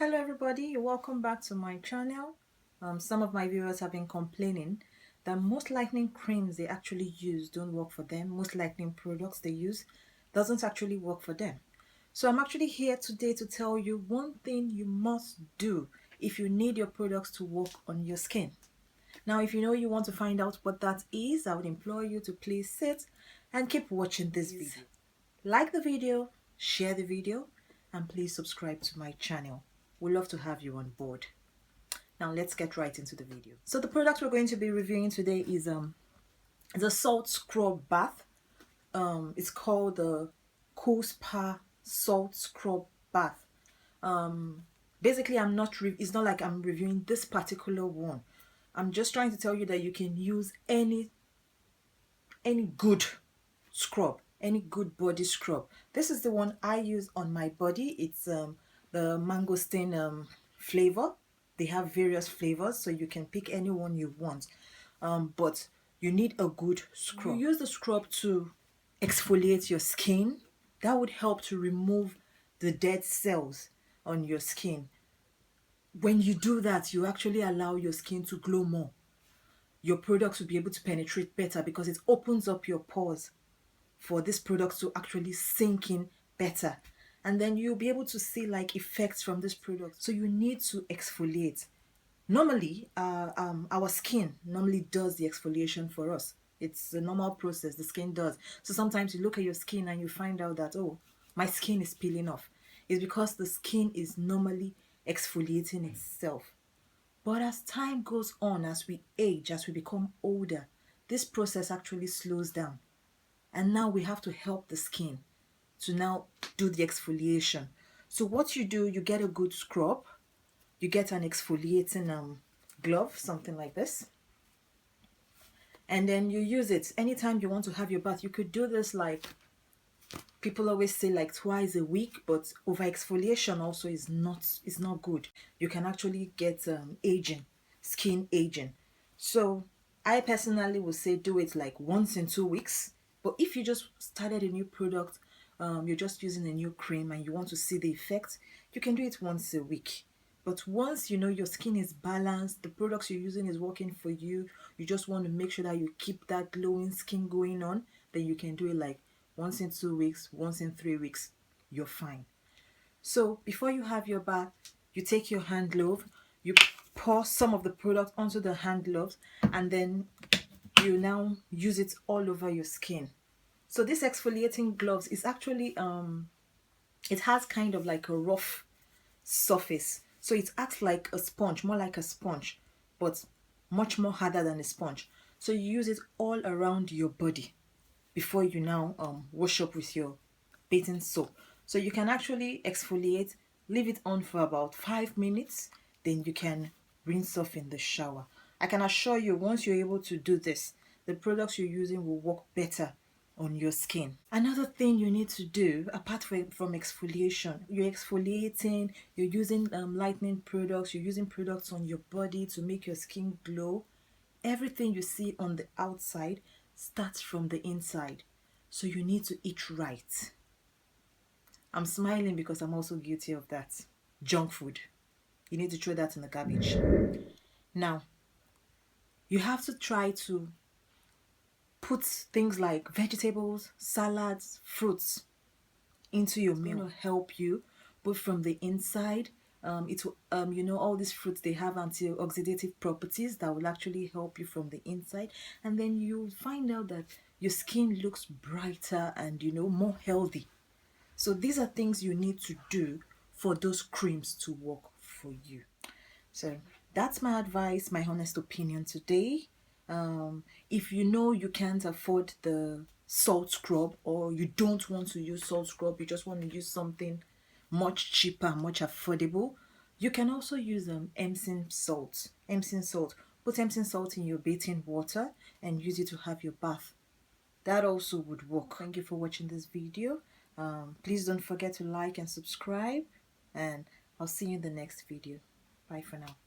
Hello everybody, welcome back to my channel. Some of my viewers have been complaining that most lightening creams they actually use don't work for them. Most lightening products they use doesn't actually work for them. So I'm actually here today to tell you one thing you must do if you need your products to work on your skin. Now if you know you want to find out what that is, I would implore you to please sit and keep watching this video. Like the video, share the video, and please subscribe to my channel. We'd love to have you on board. Now let's get right into the video. So the product we're going to be reviewing today is the salt scrub bath. It's called the Cool Spa Salt Scrub Bath. Basically, it's not like I'm reviewing this particular one. I'm just trying to tell you that you can use any good scrub, any good body scrub. This is the one I use on my body. It's the mangosteen flavor. They have various flavors, so you can pick any one you want, but you need a good scrub. You use the scrub to exfoliate your skin. That would help to remove the dead cells on your skin. When you do that, you actually allow your skin to glow more. Your products will be able to penetrate better because it opens up your pores for this product to actually sink in better, and then you'll be able to see like effects from this product. So you need to exfoliate. Normally our skin normally does the exfoliation for us. It's a normal process, the skin does. So sometimes you look at your skin and you find out that, oh, my skin is peeling off. It's because the skin is normally exfoliating itself. But as time goes on, as we age, as we become older, this process actually slows down. And now we have to help the skin to now do the exfoliation. So what you do, you get a good scrub, you get an exfoliating glove, something like this. And then you use it anytime you want to have your bath. You could do this, like people always say, like twice a week, but over exfoliation also is not good. You can actually get aging, skin aging. So I personally would say do it like once in 2 weeks. But if you just started a new product, you're just using a new cream and you want to see the effect, you can do it once a week. But once you know your skin is balanced, the products you're using is working for you, you just want to make sure that you keep that glowing skin going on, then you can do it like once in 2 weeks, once in 3 weeks, you're fine. So before you have your bath, you take your hand glove, you pour some of the product onto the hand gloves, and then you now use it all over your skin. So this exfoliating gloves is actually it has kind of like a rough surface, so it acts like a sponge, more like a sponge, but much more harder than a sponge. So you use it all around your body before you now wash up with your bathing soap. So you can actually exfoliate, leave it on for about 5 minutes, then you can rinse off in the shower. I can assure you, once you're able to do this, the products you're using will work better on your skin. Another thing you need to do, apart from exfoliation, you're exfoliating, you're using lightening products, you're using products on your body to make your skin glow. Everything you see on the outside starts from the inside. So you need to eat right. I'm smiling because I'm also guilty of that. Junk food. You need to throw that in the garbage. Now, you have to try to put things like vegetables, salads, fruits into your meal. It's going to help you both from the inside. You know, all these fruits, they have antioxidative properties that will actually help you from the inside, and then you'll find out that your skin looks brighter and, you know, more healthy. So these are things you need to do for those creams to work for you. So that's my advice, my honest opinion today. If you know you can't afford the salt scrub, or you don't want to use salt scrub, you just want to use something much cheaper, much affordable, you can also use Epsom salt. Epsom salt. Put Epsom salt in your bathing water and use it to have your bath. That also would work. Thank you for watching this video. Please don't forget to like and subscribe, and I'll see you in the next video. Bye for now.